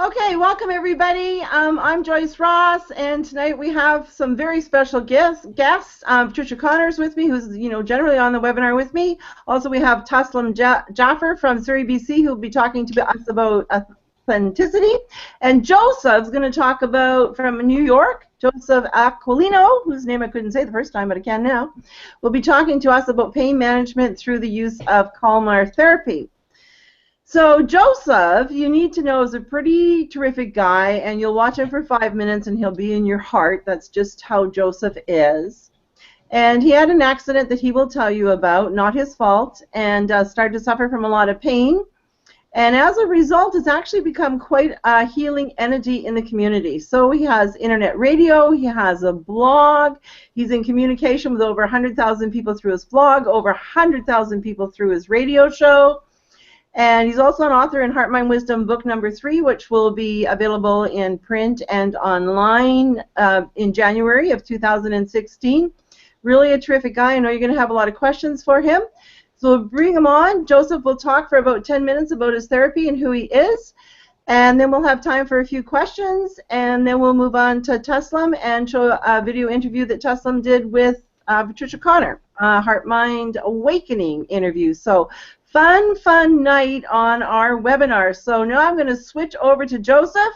Okay, welcome everybody. I'm Joyce Ross, and tonight we have some very special guests. Patricia Connor's with me, who's generally on the webinar with me. Also, we have Taslim Jaffer from Surrey, BC, who will be talking to us about authenticity, and Joseph's going to talk about from New York. Joseph Aquilino, whose name I couldn't say the first time, but I can now, will be talking to us about pain management through the use of Kalmar therapy. So Joseph, you need to know, is a pretty terrific guy, and you'll watch him for 5 minutes and he'll be in your heart. That's just how Joseph is. And he had an accident that he will tell you about, not his fault, and started to suffer from a lot of pain. And as a result, it's actually become quite a healing entity in the community. So he has internet radio, he has a blog, he's in communication with over 100,000 people through his blog, over 100,000 people through his radio show. And he's also an author in Heart, Mind, Wisdom, book number 3, which will be available in print and online in January of 2016. Really a terrific guy. I know you're going to have a lot of questions for him. So we'll bring him on. Joseph will talk for about 10 minutes about his therapy and who he is. And then we'll have time for a few questions. And then we'll move on to Taslim and show a video interview that Taslim did with Patricia Connor, Heart, Mind, Awakening interview. So fun night on our webinar. So now I'm going to switch over to Joseph.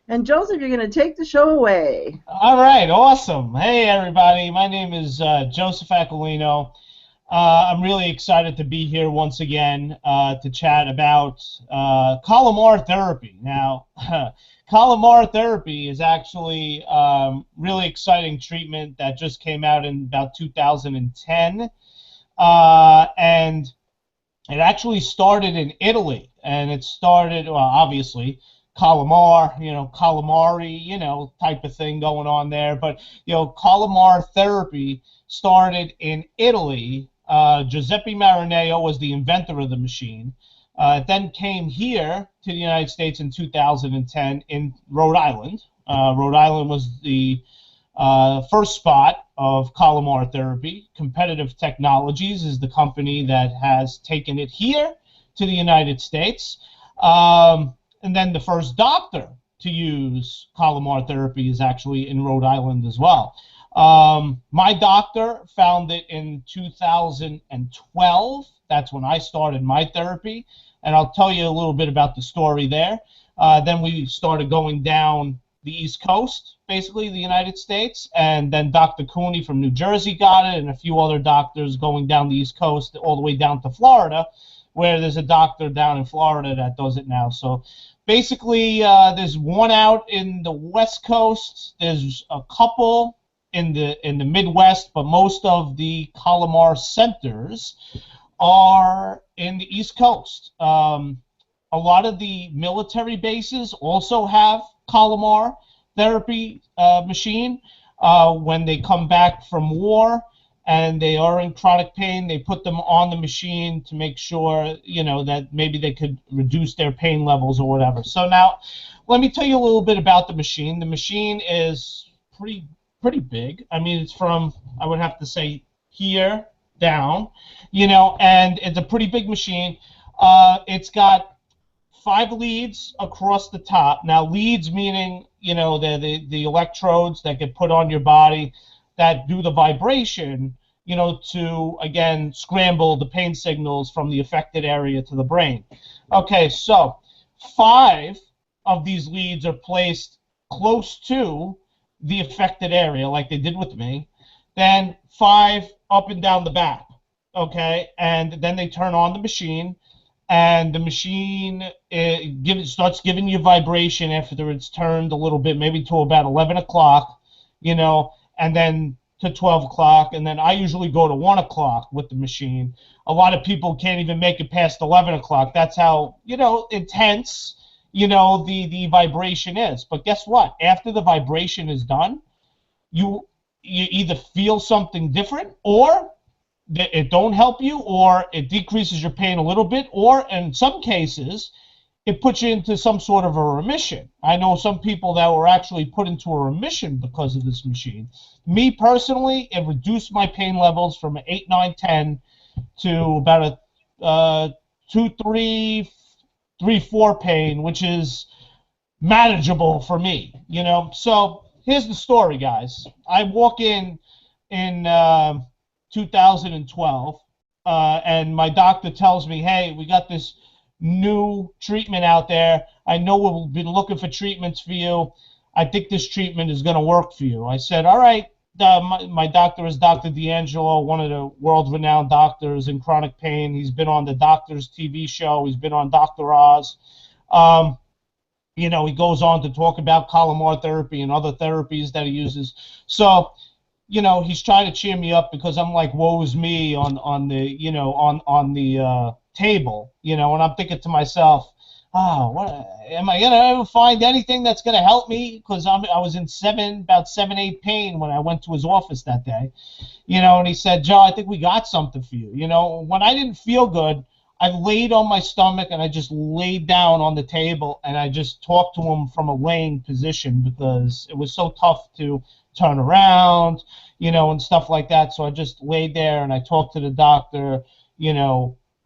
And Joseph, you're going to take the show away. All right, awesome. Hey, everybody. My name is Joseph Aquilino. I'm really excited to be here once again to chat about Kalmar therapy. Now, Kalmar therapy is actually really exciting treatment that just came out in about 2010. And it actually started in Italy, and it started, well, obviously, calamari, type of thing going on there. But, Kalmar therapy started in Italy. Giuseppe Marineo was the inventor of the machine. It then came here to the United States in 2010 in Rhode Island. Rhode Island was the first spot of Kalmar therapy. Competitive Technologies is the company that has taken it here to the United States. And then the first doctor to use Kalmar therapy is actually in Rhode Island as well. My doctor found it in 2012. That's when I started my therapy. And I'll tell you a little bit about the story there. Then we started going down the East Coast, basically the United States, and then Dr. Cooney from New Jersey got it, and a few other doctors going down the East Coast all the way down to Florida, where there's a doctor down in Florida that does it now. So basically, there's one out in the West Coast, there's a couple in the Midwest, but most of the Kalmar centers are in the East Coast. A lot of the military bases also have Kalmar therapy machine. When they come back from war and they are in chronic pain, they put them on the machine to make sure, that maybe they could reduce their pain levels or whatever. So now, let me tell you a little bit about the machine. The machine is pretty big. I mean, it's from, I would have to say, here down, and it's a pretty big machine. It's got 5 leads across the top. Now, leads meaning, the electrodes that get put on your body that do the vibration, to, again, scramble the pain signals from the affected area to the brain. Okay, so 5 of these leads are placed close to the affected area, like they did with me. Then 5 up and down the back, okay? And then they turn on the machine, and the machine starts giving you vibration after it's turned a little bit, maybe to about 11 o'clock, and then to 12 o'clock, and then I usually go to 1 o'clock with the machine. A lot of people can't even make it past 11 o'clock. That's how, intense, the vibration is. But guess what? After the vibration is done, you either feel something different, or it don't help you, or it decreases your pain a little bit, or in some cases, it puts you into some sort of a remission. I know some people that were actually put into a remission because of this machine. Me personally, it reduced my pain levels from 8, 9, 10 to about a 2, 3, 4 pain, which is manageable for me, So here's the story, guys. I walk in 2012, and my doctor tells me, hey, we got this new treatment out there. I know we've been looking for treatments for you. I think this treatment is going to work for you. I said, all right. My doctor is Dr. D'Angelo, one of the world-renowned doctors in chronic pain. He's been on the Doctor's TV show. He's been on Dr. Oz. He goes on to talk about Calamar therapy and other therapies that he uses. So, he's trying to cheer me up because I'm like, woe is me on the table, and I'm thinking to myself, oh, what am I gonna ever find anything that's gonna help me? Because I was in about 7-8 pain when I went to his office that day, and he said, Joe, I think we got something for you. When I didn't feel good, I laid on my stomach and I just laid down on the table and I just talked to him from a laying position because it was so tough to turn around, and stuff like that. So I just laid there and I talked to the doctor,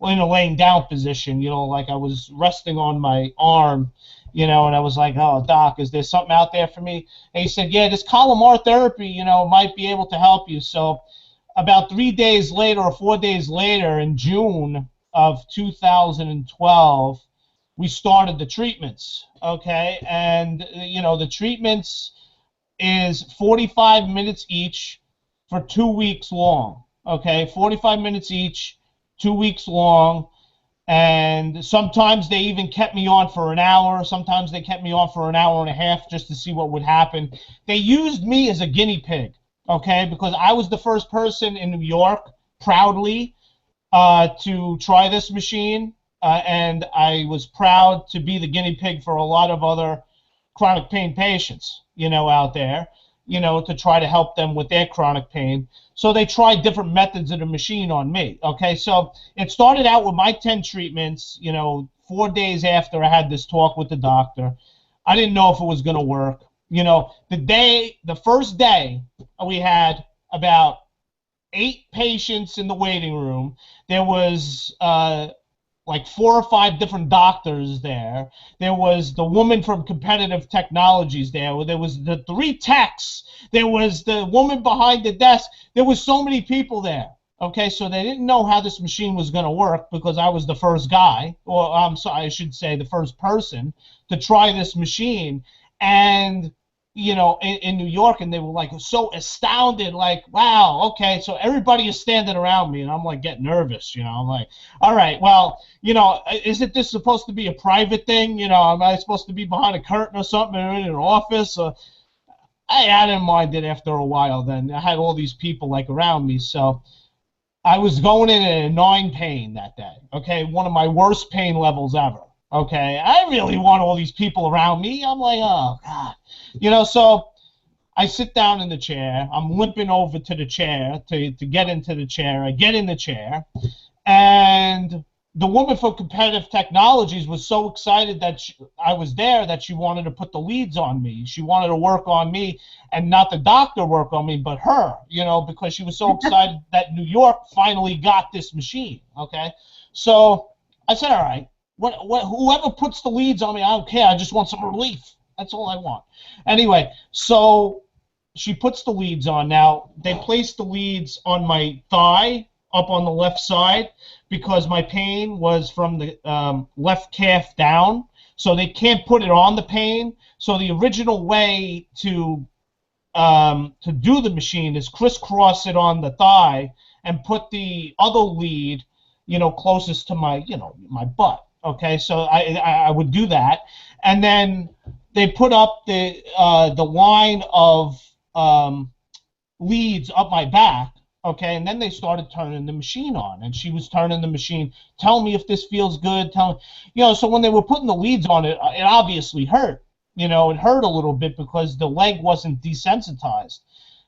in a laying down position, like I was resting on my arm, and I was like, oh, doc, is there something out there for me? And he said, yeah, this Calamar therapy, might be able to help you. So about 3 days later or 4 days later in June of 2012, we started the treatments, okay? And, the treatments is 45 minutes each for 2 weeks long, okay? 45 minutes each, 2 weeks long, and sometimes they even kept me on for an hour. Sometimes they kept me on for an hour and a half just to see what would happen. They used me as a guinea pig, okay, because I was the first person in New York, proudly, to try this machine, and I was proud to be the guinea pig for a lot of other chronic pain patients, out there, to try to help them with their chronic pain. So they tried different methods of the machine on me, okay? So it started out with my 10 treatments, 4 days after I had this talk with the doctor. I didn't know if it was going to work. The first day, we had about 8 patients in the waiting room. There was like 4 or 5 different doctors there. There was the woman from Competitive Technologies there. There was the 3 techs. There was the woman behind the desk. There was so many people there. Okay, so they didn't know how this machine was going to work because I was the first guy, or I'm sorry, I should say the first person to try this machine. And in New York, and they were like so astounded, like, wow, okay, so everybody is standing around me, and I'm like getting nervous, I'm like, all right, well, isn't this supposed to be a private thing? Am I supposed to be behind a curtain or something or in an office? I didn't mind it after a while. Then I had all these people like around me, so I was going in at a 9 pain that day, okay, one of my worst pain levels ever. Okay, I really want all these people around me. I'm like, oh, God. So I sit down in the chair. I'm limping over to the chair to get into the chair. I get in the chair, and the woman from Competitive Technologies was so excited that I was there that she wanted to put the leads on me. She wanted to work on me and not the doctor work on me, but her, because she was so excited that New York finally got this machine, okay? So I said, all right. Whoever puts the leads on me, I don't care. I just want some relief. That's all I want. Anyway, so she puts the leads on. Now, they place the leads on my thigh up on the left side because my pain was from the left calf down. So they can't put it on the pain. So the original way to do the machine is crisscross it on the thigh and put the other lead, closest to my, my butt. Okay, so I would do that, and then they put up the line of leads up my back. Okay, and then they started turning the machine on, and she was turning the machine. Tell me if this feels good. Tell me, So when they were putting the leads on it, it obviously hurt. It hurt a little bit because the leg wasn't desensitized.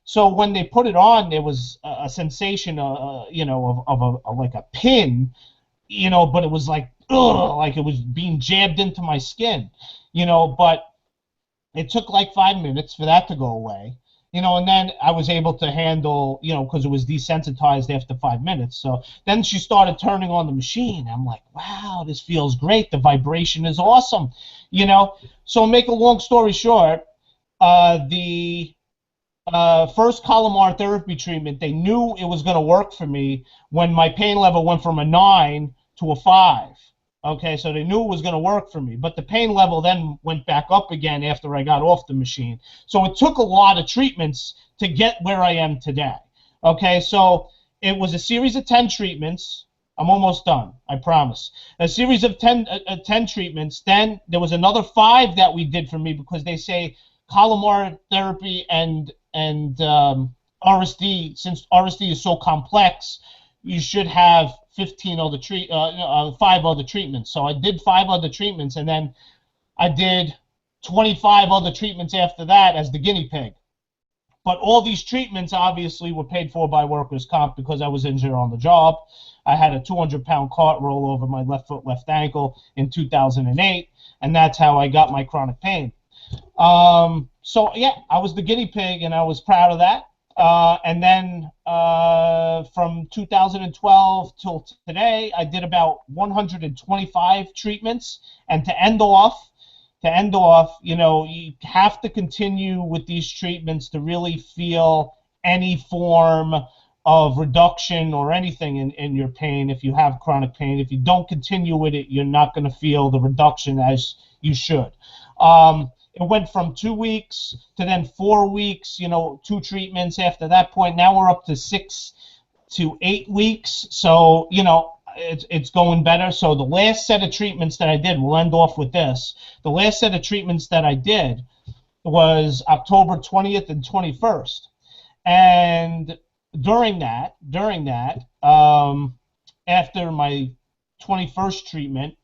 So when they put it on, there was a sensation, of like a pin, but it was like, ugh, like it was being jabbed into my skin, but it took like 5 minutes for that to go away. And then I was able to handle, because it was desensitized after 5 minutes. So then she started turning on the machine. I'm like, wow, this feels great. The vibration is awesome, you know. So make a long story short, the first Colomar therapy treatment, they knew it was going to work for me when my pain level went from a 9 to a 5. Okay, so they knew it was going to work for me. But the pain level then went back up again after I got off the machine. So it took a lot of treatments to get where I am today. Okay, so it was a series of 10 treatments. I'm almost done, I promise. A series of 10 treatments. Then there was another 5 that we did for me because they say Colomar therapy and RSD, since RSD is so complex, you should have 5 other treatments. So I did 5 other treatments, and then I did 25 other treatments after that as the guinea pig. But all these treatments obviously were paid for by workers' comp because I was injured on the job. I had a 200-pound cart roll over my left foot, left ankle in 2008, and that's how I got my chronic pain. So yeah, I was the guinea pig, and I was proud of that. And then from 2012 till today, I did about 125 treatments. And to end off, you have to continue with these treatments to really feel any form of reduction or anything in your pain. If you have chronic pain, if you don't continue with it, you're not going to feel the reduction as you should. It went from 2 weeks to then 4 weeks, 2 treatments after that point. Now we're up to 6 to 8 weeks. So, it's going better. So the last set of treatments that I did, we'll end off with this. The last set of treatments that I did was October 20th and 21st. And during that, after my 21st treatment,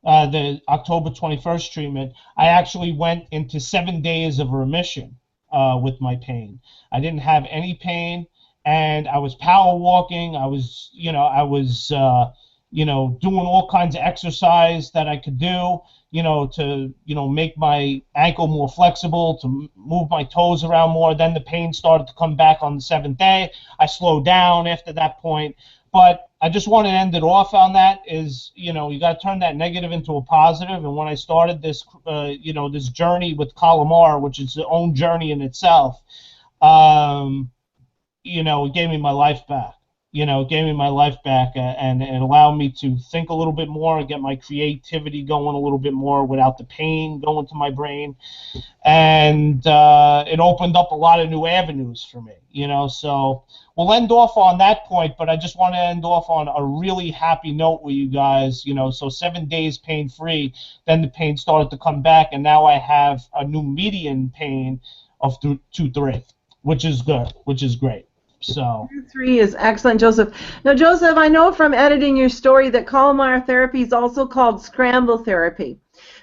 the October 21st treatment, I actually went into 7 days of remission with my pain. I didn't have any pain, and I was power walking. I was doing all kinds of exercise that I could do, to make my ankle more flexible, to move my toes around more. Then the pain started to come back on the 7th day. I slowed down after that point. But I just want to end it off on that is, you got to turn that negative into a positive. And when I started this, this journey with Colomar, which is its own journey in itself, it gave me my life back. It gave me my life back, and it allowed me to think a little bit more and get my creativity going a little bit more without the pain going to my brain. And it opened up a lot of new avenues for me, so we'll end off on that point, but I just want to end off on a really happy note with you guys, so 7 days pain-free, then the pain started to come back, and now I have a new median pain of 2-3, which is good, which is great. So 3 is excellent, Joseph. Now, Joseph, I know from editing your story that Colomar therapy is also called scramble therapy.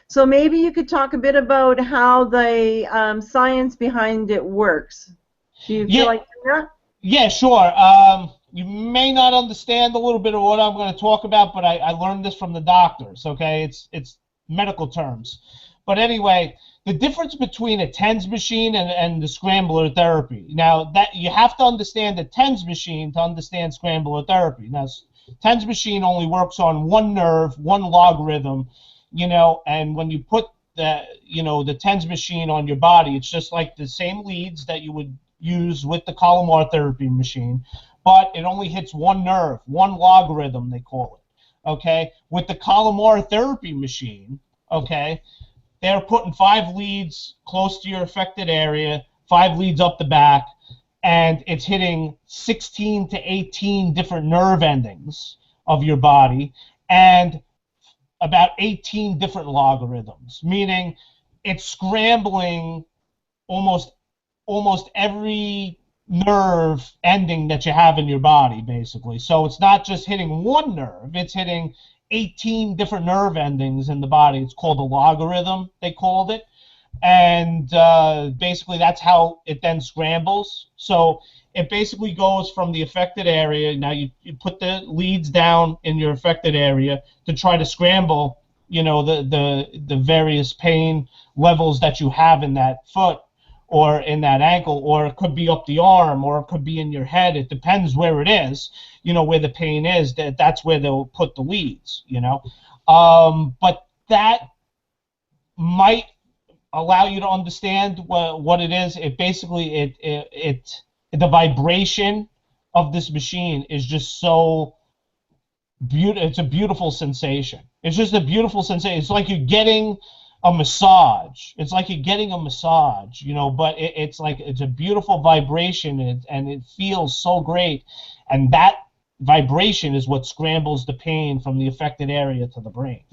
So maybe you could talk a bit about how the science behind it works. Do you feel like doing that? Yeah, sure. You may not understand a little bit of what I'm going to talk about, but I learned this from the doctors, okay? It's medical terms. But anyway, the difference between a TENS machine and the scrambler therapy. Now, that you have to understand the TENS machine to understand scrambler therapy. Now, TENS machine only works on one nerve, one logarithm, and when you put the TENS machine on your body, it's just like the same leads that you would use with the Colomar therapy machine, but it only hits one nerve, one logarithm, they call it, okay? With the Colomar therapy machine, okay, they're putting 5 leads close to your affected area, 5 leads up the back, and it's hitting 16 to 18 different nerve endings of your body and about 18 different logarithms, meaning it's scrambling almost every nerve ending that you have in your body, basically. So it's not just hitting one nerve, it's hitting 18 different nerve endings in the body. It's called a logarithm, they called it. And basically that's how it then scrambles. So it basically goes from the affected area. Now you put the leads down in your affected area to try to scramble, the various pain levels that you have in that foot. or in that ankle, or it could be up the arm, or it could be in your head. It depends where it is, where the pain is. That's where they'll put the leads, But that might allow you to understand what it is. It basically the vibration of this machine is just so beautiful. It's a beautiful sensation. It's just a beautiful sensation. It's like you're getting a massage. It's like you're getting a massage, but it's like it's a beautiful vibration, and it feels so great. And that vibration is what scrambles the pain from the affected area to the brain.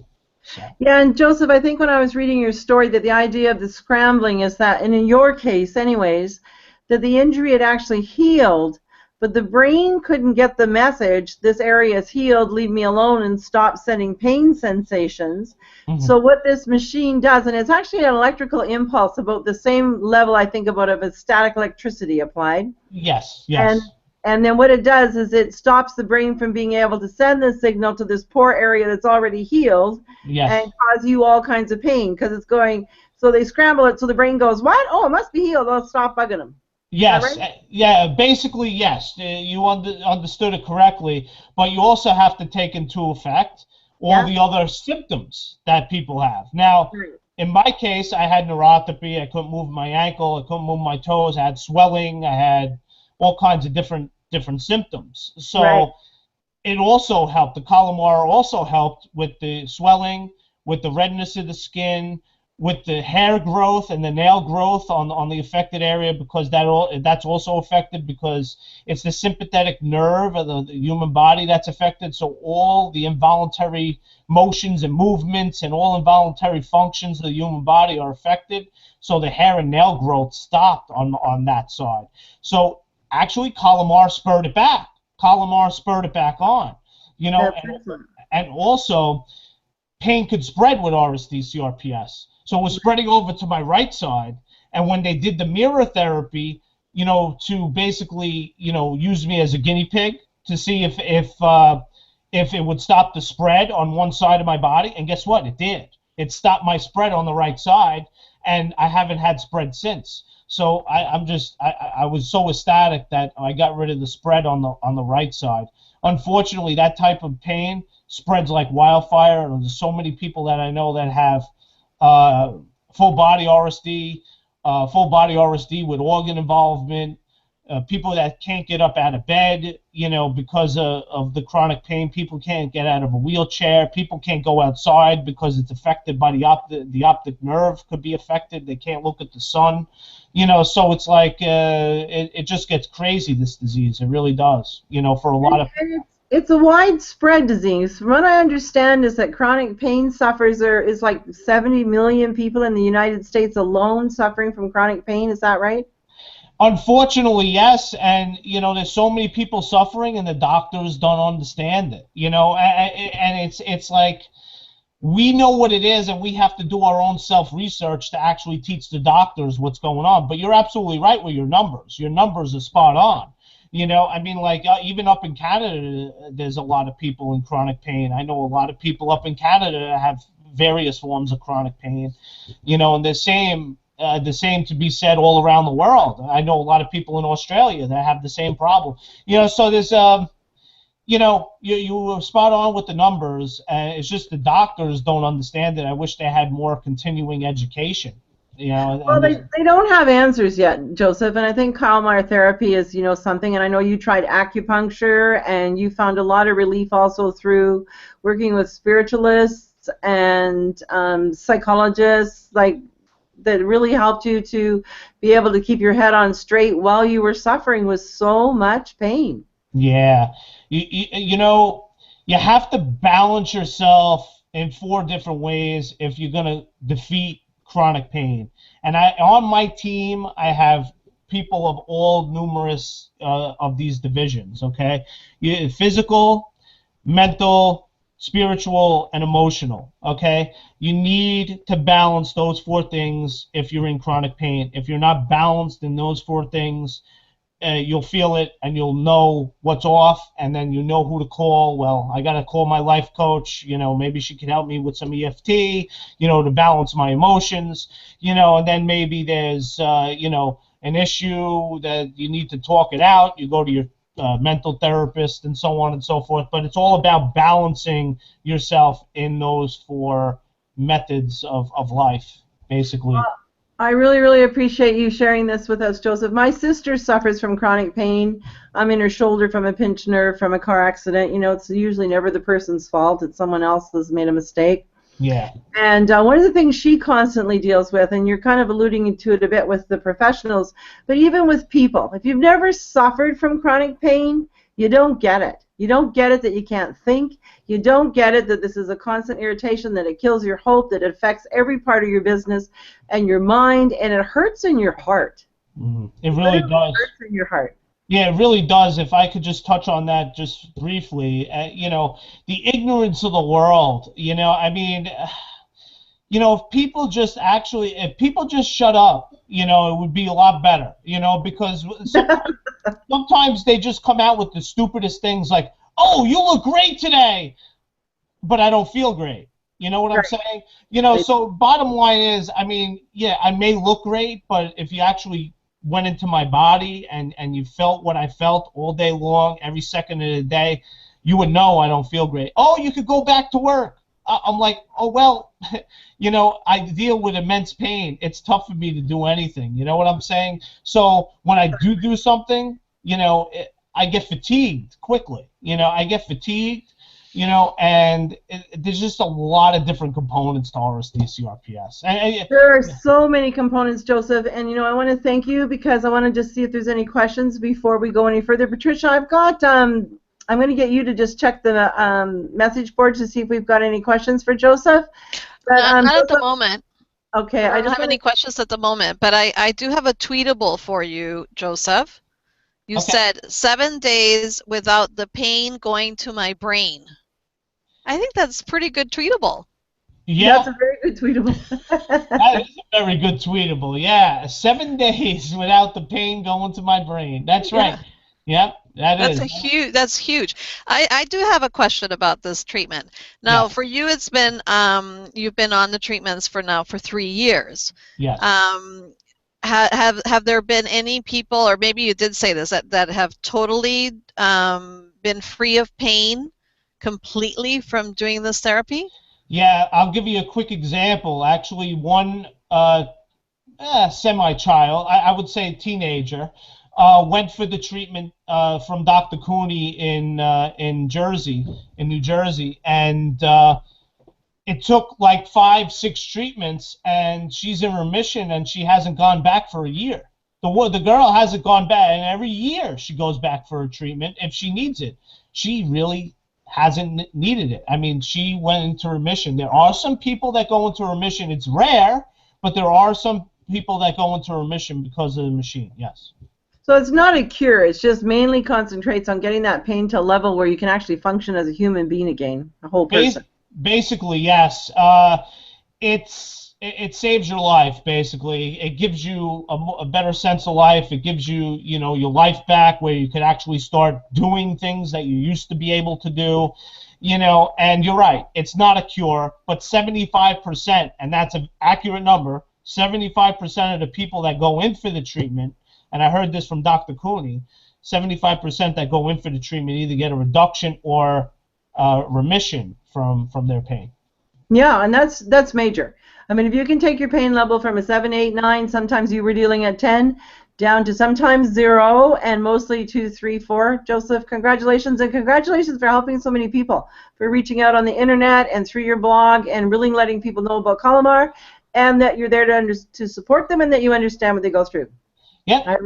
So. Yeah, and Joseph, I think when I was reading your story that the idea of the scrambling is that, and in your case anyways, that the injury had actually healed, but the brain couldn't get the message, this area is healed, leave me alone, and stop sending pain sensations. Mm-hmm. So what this machine does, and it's actually an electrical impulse about the same level, I think, about of a static electricity applied. Yes, yes. And then what it does is it stops the brain from being able to send the signal to this poor area that's already healed, yes, and cause you all kinds of pain, because it's going, so they scramble it so the brain goes, what? Oh, it must be healed. I'll stop bugging them. Yes, right? Yeah, basically, yes. You understood it correctly, but you also have to take into effect all the other symptoms that people have. Now, in my case, I had neuropathy. I couldn't move my ankle. I couldn't move my toes. I had swelling. I had all kinds of different symptoms. So it also helped. The Calamar also helped with the swelling, with the redness of the skin, with the hair growth and the nail growth on the affected area, because that's also affected, because it's the sympathetic nerve of the human body that's affected. So all the involuntary motions and movements and all involuntary functions of the human body are affected. So the hair and nail growth stopped on that side. So actually, Calamar spurred it back. Calamar spurred it back on, and also pain could spread with RSD-CRPS. So it was spreading over to my right side, and when they did the mirror therapy, to basically, use me as a guinea pig to see if it would stop the spread on one side of my body, and guess what? It did. It stopped my spread on the right side, and I haven't had spread since. So I was so ecstatic that I got rid of the spread on the right side. Unfortunately, that type of pain spreads like wildfire, and there's so many people that I know that have full body RSD with organ involvement, people that can't get up out of bed, because of the chronic pain. People can't get out of a wheelchair. People can't go outside because it's affected by the optic nerve could be affected. They can't look at the sun, so it's like it just gets crazy, this disease. It really does, for a lot of people. It's a widespread disease. From what I understand is that chronic pain sufferers is like 70 million people in the United States alone suffering from chronic pain. Is that right? Unfortunately, yes, and there's so many people suffering, and the doctors don't understand it. And it's like we know what it is, and we have to do our own self-research to actually teach the doctors what's going on. But you're absolutely right with your numbers. Your numbers are spot on. I mean, like even up in Canada, there's a lot of people in chronic pain. I know a lot of people up in Canada that have various forms of chronic pain. And the same to be said all around the world. I know a lot of people in Australia that have the same problem. So there's you were spot on with the numbers. It's just the doctors don't understand it. I wish they had more continuing education. Well, they don't have answers yet, Joseph, and I think Calamar therapy is, something, and I know you tried acupuncture, and you found a lot of relief also through working with spiritualists and psychologists, like, that really helped you to be able to keep your head on straight while you were suffering with so much pain. Yeah. You have to balance yourself in 4 different ways if you're going to defeat chronic pain. And on my team, I have people of all numerous of these divisions, okay? Physical, mental, spiritual, and emotional, okay? You need to balance those 4 things if you're in chronic pain. If you're not balanced in those 4 things, you'll feel it and you'll know what's off, and then you know who to call. Well, I got to call my life coach. Maybe she can help me with some EFT, to balance my emotions, and then maybe there's, an issue that you need to talk it out. You go to your mental therapist and so on and so forth. But it's all about balancing yourself in those four methods of life, basically. I really, really appreciate you sharing this with us, Joseph. My sister suffers from chronic pain. I'm in her shoulder from a pinched nerve from a car accident. It's usually never the person's fault. It's someone else that's made a mistake. Yeah. And one of the things she constantly deals with, and you're kind of alluding to it a bit with the professionals, but even with people, if you've never suffered from chronic pain, you don't get it. You don't get it that you can't think. You don't get it that this is a constant irritation, that it kills your hope, that it affects every part of your business and your mind, and it hurts in your heart. Mm-hmm. It really does. It hurts in your heart. Yeah, it really does. If I could just touch on that just briefly, the ignorance of the world, if people just shut up, it would be a lot better, because sometimes they just come out with the stupidest things like, oh, you look great today, but I don't feel great. You know what I'm saying? So bottom line is, I may look great, but if you actually went into my body and you felt what I felt all day long, every second of the day, you would know I don't feel great. Oh, you could go back to work. I'm like, oh, well, I deal with immense pain. It's tough for me to do anything. You know what I'm saying? So when I do something, I get fatigued quickly. I get fatigued, and there's just a lot of different components to RSD CRPS. There are so many components, Joseph, and I want to thank you because I want to just see if there's any questions before we go any further. Patricia, I've got I'm going to get you to just check the message board to see if we've got any questions for Joseph. But, not at the moment. Okay. I don't have any questions at the moment, but I do have a tweetable for you, Joseph. You said 7 days without the pain going to my brain. I think that's pretty good tweetable. Yeah. That's a very good tweetable. That is a very good tweetable, yeah. 7 days without the pain going to my brain. That's right. Yep. That's huge. I do have a question about this treatment. Now, for you, it's been you've been on the treatments for 3 years. Yes. Have there been any people, or maybe you did say this, that have totally been free of pain completely from doing this therapy? Yeah, I'll give you a quick example. Actually, one semi-child, I would say teenager, went for the treatment from Dr. Cooney in New Jersey, and it took like 5-6 treatments, and she's in remission, and she hasn't gone back for a year. The girl hasn't gone back, and every year she goes back for a treatment if she needs it. She really hasn't needed it. She went into remission. There are some people that go into remission. It's rare, but there are some people that go into remission because of the machine, yes. So it's not a cure. It's just mainly concentrates on getting that pain to a level where you can actually function as a human being again, a whole person. Basically, yes. It saves your life, basically. It gives you a better sense of life. It gives you, your life back, where you can actually start doing things that you used to be able to do, and you're right. It's not a cure, but 75%, and that's an accurate number, 75% of the people that go in for the treatment, and I heard this from Dr. Cooney, 75% that go in for the treatment either get a reduction or remission from their pain. Yeah, and that's major. If you can take your pain level from a 7, 8, 9, sometimes you were dealing at 10, down to sometimes 0, and mostly 2, 3, 4. Joseph, congratulations, and congratulations for helping so many people, for reaching out on the internet and through your blog and really letting people know about Calamar, and that you're there to support them and that you understand what they go through. Yeah,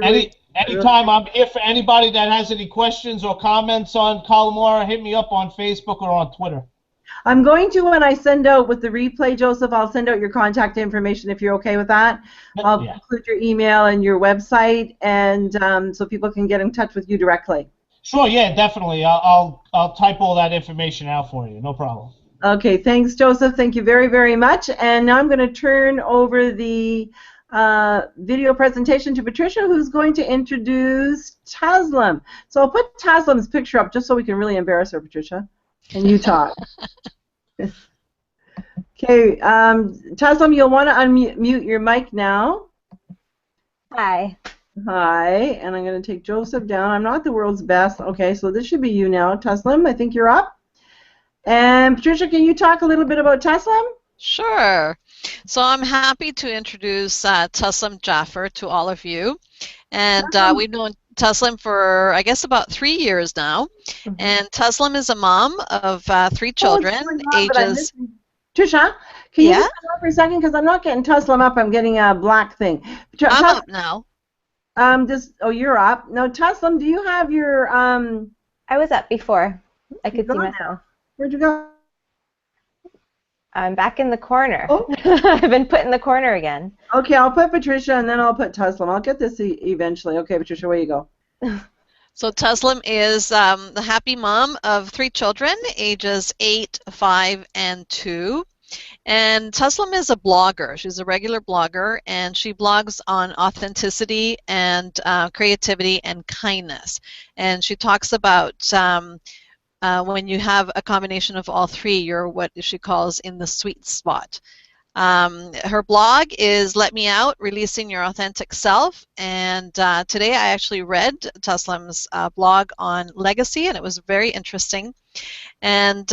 anytime. I'm here for anybody that has any questions or comments on Calamar. Hit me up on Facebook or on Twitter. I'm going to, when I send out with the replay, Joseph, I'll send out your contact information if you're okay with that. I'll include your email and your website, and so people can get in touch with you directly. Sure, yeah, definitely. I'll type all that information out for you. No problem. Okay, thanks, Joseph. Thank you very, very much. And now I'm going to turn over the video presentation to Patricia, who's going to introduce Taslim. So I'll put Taslim's picture up just so we can really embarrass her, Patricia, and you talk. Okay, Taslim, you'll want to unmute your mic now. Hi. Hi, and I'm going to take Joseph down. I'm not the world's best. Okay, so this should be you now, Taslim. I think you're up. And Patricia, can you talk a little bit about Taslim? Sure. So I'm happy to introduce Taslim Jaffer to all of you. And we've known Taslim for, I guess, about 3 years now. Mm-hmm. And Taslim is a mom of 3 children, ages... Trisha, can you Yeah? just come up for a second? Because I'm not getting Taslim up. I'm getting a black thing. I'm up now. Oh, you're up. No, Taslim, do you have your... I was up before. I could see myself. Where'd you go? I'm back in the corner. Oh. I've been put in the corner again. Okay, I'll put Patricia and then I'll put Taslim. I'll get this eventually. Okay, Patricia, where you go? So Taslim is the happy mom of 3 children, ages 8, 5, and 2. And Taslim is a blogger. She's a regular blogger, and she blogs on authenticity and creativity and kindness. And she talks about when you have a combination of all 3, you're what she calls in the sweet spot. Her blog is Let Me Out, Releasing Your Authentic Self, and today I actually read Taslim's blog on legacy, and it was very interesting. And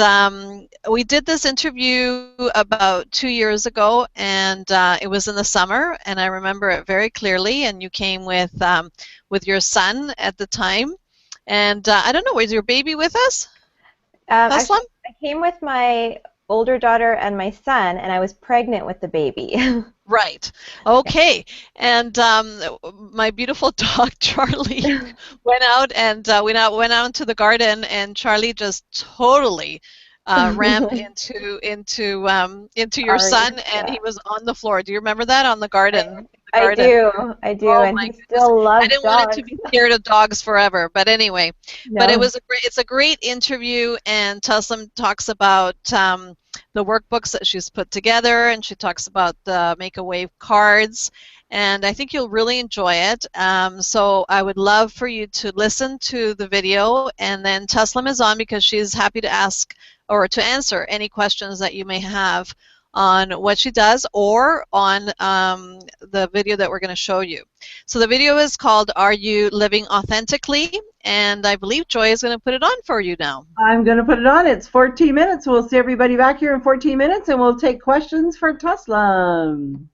we did this interview about 2 years ago, and it was in the summer, and I remember it very clearly, and you came with your son at the time. And I don't know, was your baby with us? Actually, I came with my older daughter and my son, and I was pregnant with the baby. Right. Okay. And my beautiful dog Charlie went out and went out into the garden, and Charlie just totally rammed into your son, and he was on the floor. Do you remember that on the garden? I do, oh, and he still loves dogs. I didn't want it to be scared of dogs forever, but anyway. No. But it's a great interview, and Taslim talks about the workbooks that she's put together, and she talks about the Make a Wave cards, and I think you'll really enjoy it. So I would love for you to listen to the video, and then Taslim is on because she's happy to ask or to answer any questions that you may have on what she does or on the video that we're going to show you. So the video is called Are You Living Authentically? And I believe Joy is going to put it on for you now. I'm going to put it on. It's 14 minutes. We'll see everybody back here in 14 minutes, and we'll take questions for Taslim.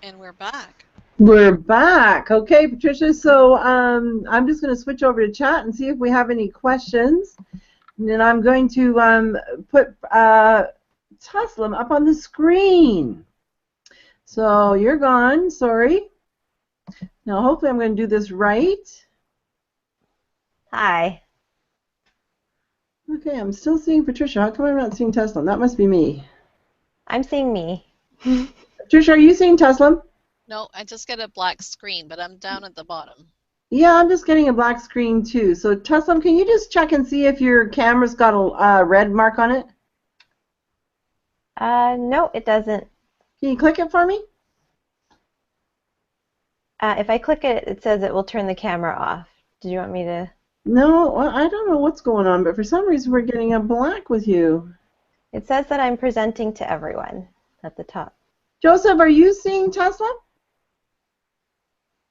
And we're back. We're back. Okay, Patricia, so I'm just going to switch over to chat and see if we have any questions. And then I'm going to put Tuslim up on the screen. So you're gone, sorry. Now hopefully I'm going to do this right. Hi. Okay, I'm still seeing Patricia. How come I'm not seeing Tuslim? That must be me. I'm seeing me. Patricia, are you seeing Tuslim? No, I just get a black screen, but I'm down at the bottom. Yeah, I'm just getting a black screen too. So Tuslim, can you just check and see if your camera's got a red mark on it? No, it doesn't. Can you click it for me? If I click it, it says it will turn the camera off. Did you want me to? No, well, I don't know what's going on, but for some reason we're getting a black with you. It says that I'm presenting to everyone at the top. Joseph, are you seeing Tesla?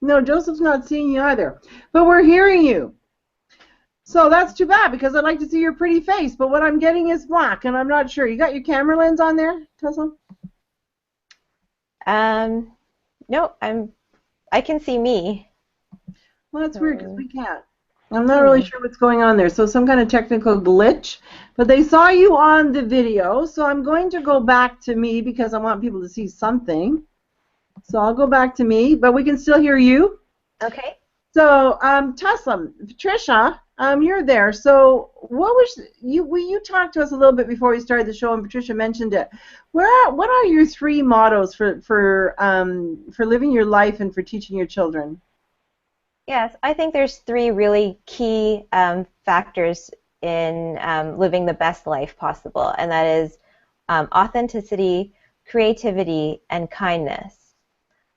No, Joseph's not seeing you either. But we're hearing you. So that's too bad because I'd like to see your pretty face, but what I'm getting is black, and I'm not sure. You got your camera lens on there, Tesla? No, I can see me. Well, that's weird because we can't. I'm not really sure what's going on there. So some kind of technical glitch. But they saw you on the video, so I'm going to go back to me because I want people to see something. So I'll go back to me, but we can still hear you. Okay. So, Tuslim, Patricia, you're there. So, what was you talked to us a little bit before we started the show, and Patricia mentioned it. What are your three mottos for living your life and for teaching your children? Yes, I think there's three really key factors in living the best life possible, and that is authenticity, creativity, and kindness.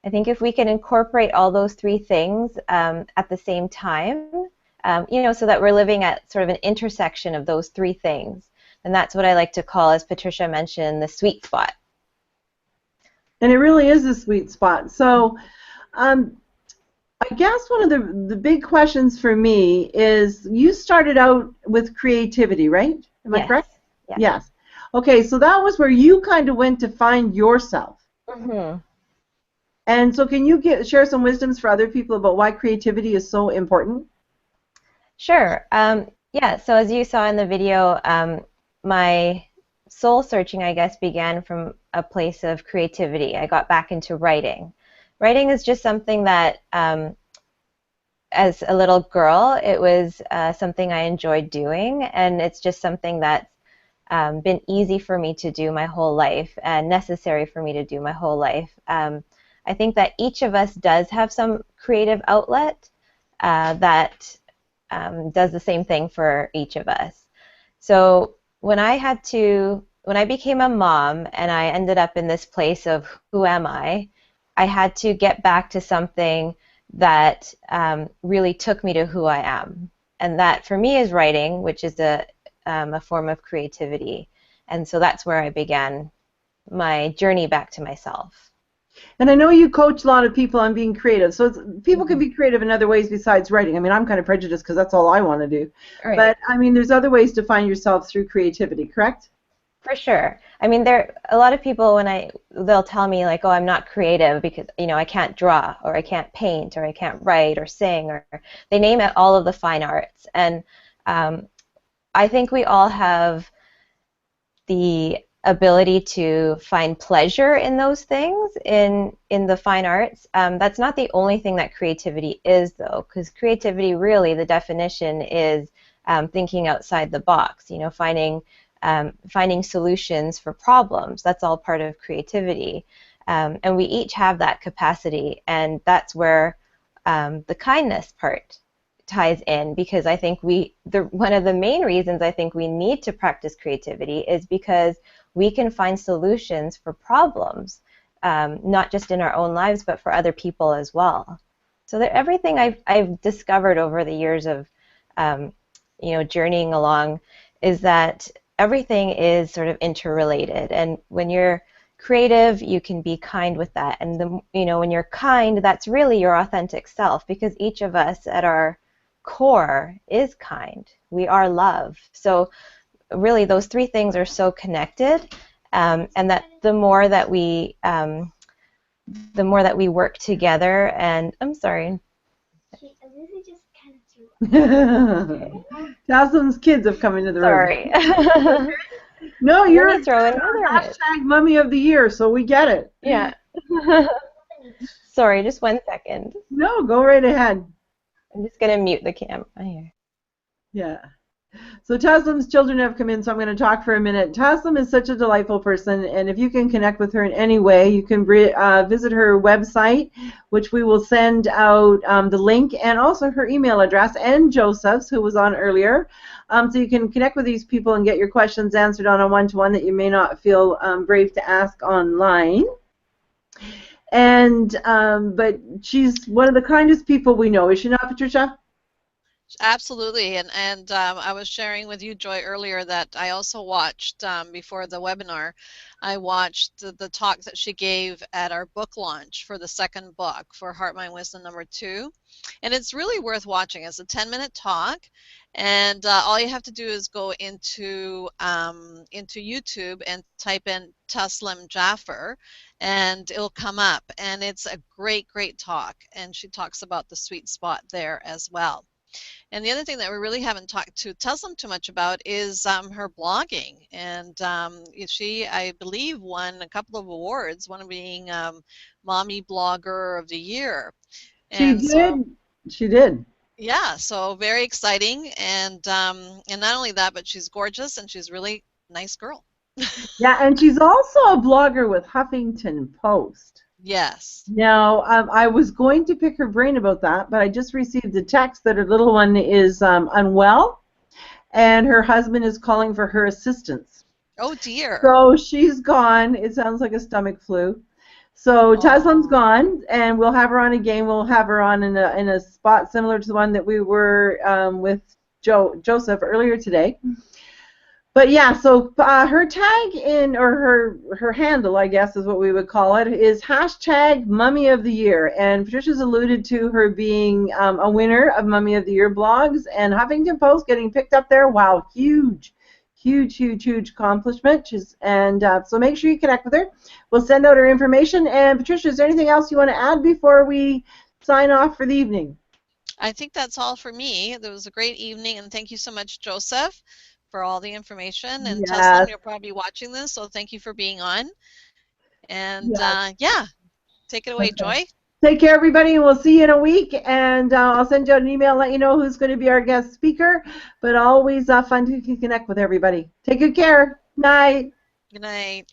I think if we can incorporate all those three things at the same time, so that we're living at sort of an intersection of those three things, and that's what I like to call, as Patricia mentioned, the sweet spot. And it really is a sweet spot. So, I guess one of the big questions for me is you started out with creativity, right? Am I correct? Yeah. Yes. Okay, so that was where you kind of went to find yourself. Mm-hmm. And so can you share some wisdoms for other people about why creativity is so important? Sure. Yeah, so as you saw in the video, my soul searching, I guess, began from a place of creativity. I got back into writing. Writing is just something that, as a little girl, it was something I enjoyed doing, and it's just something that's been easy for me to do my whole life and necessary for me to do my whole life. I think that each of us does have some creative outlet that does the same thing for each of us. So when I became a mom and I ended up in this place of who am I had to get back to something that really took me to who I am. And that for me is writing, which is a form of creativity. And so that's where I began my journey back to myself. And I know you coach a lot of people on being creative. So people can be creative in other ways besides writing. I mean, I'm kind of prejudiced because that's all I want to do. Right. But, I mean, there's other ways to find yourself through creativity, correct? For sure. I mean, a lot of people they'll tell me like, oh, I'm not creative because I can't draw or I can't paint or I can't write or sing, or they name it all of the fine arts. And I think we all have the ability to find pleasure in those things in the fine arts. That's not the only thing that creativity is, though, because creativity really, the definition is thinking outside the box. Finding solutions for problems. That's all part of creativity. And we each have that capacity, and that's where the kindness part ties in, because I think one of the main reasons I think we need to practice creativity is because we can find solutions for problems, not just in our own lives, but for other people as well. So everything I've discovered over the years of journeying along is that everything is sort of interrelated, and when you're creative, you can be kind with that, and when you're kind, that's really your authentic self, because each of us at our core is kind. We are love. So really, those three things are so connected, and that the more that we the more that we work together. And I'm sorry. Taslim's kids have come into the room. Sorry. No, you're Let me throw another hashtag Mummy of the Year, so we get it. Yeah. Sorry, just 1 second. No, go right ahead. I'm just going to mute the camera here. Yeah. So Taslim's children have come in, so I'm going to talk for a minute. Taslim is such a delightful person, and if you can connect with her in any way, you can visit her website, which we will send out the link, and also her email address, and Joseph's, who was on earlier. So you can connect with these people and get your questions answered on a one-to-one that you may not feel brave to ask online. And but she's one of the kindest people we know, is she not, Patricia? Absolutely, and I was sharing with you, Joy, earlier that I also watched before the webinar. I watched the talk that she gave at our book launch for the second book for Heart, Mind, Wisdom #2, and it's really worth watching. It's a 10-minute talk, and all you have to do is go into YouTube and type in Taslim Jaffer, and it'll come up. And it's a great talk, and she talks about the sweet spot there as well. And the other thing that we really haven't talked to Taslim too much about is her blogging. And she, I believe, won a couple of awards, one being Mommy Blogger of the Year. And She did. Yeah, so very exciting. And not only that, but she's gorgeous and she's a really nice girl. Yeah, and she's also a blogger with Huffington Post. Yes. Now, I was going to pick her brain about that, but I just received a text that her little one is unwell, and her husband is calling for her assistance. Oh, dear. So she's gone. It sounds like a stomach flu. So Taslim's gone, and we'll have her on again. We'll have her on in a spot similar to the one that we were with Joseph earlier today. But yeah, so her tag or her handle, I guess is what we would call it, is hashtag Mummy of the Year. And Patricia's alluded to her being a winner of Mummy of the Year blogs, and Huffington Post getting picked up there. Wow, huge accomplishment. So make sure you connect with her. We'll send out her information. And Patricia, is there anything else you want to add before we sign off for the evening? I think that's all for me. It was a great evening, and thank you so much, Joseph, for all the information. And Taslim, you're probably watching this, so thank you for being on. And yeah, take it away, Joy. Take care, everybody, and we'll see you in a week. And I'll send you an email, let you know who's going to be our guest speaker. But always fun to connect with everybody. Take good care. Night. Good night.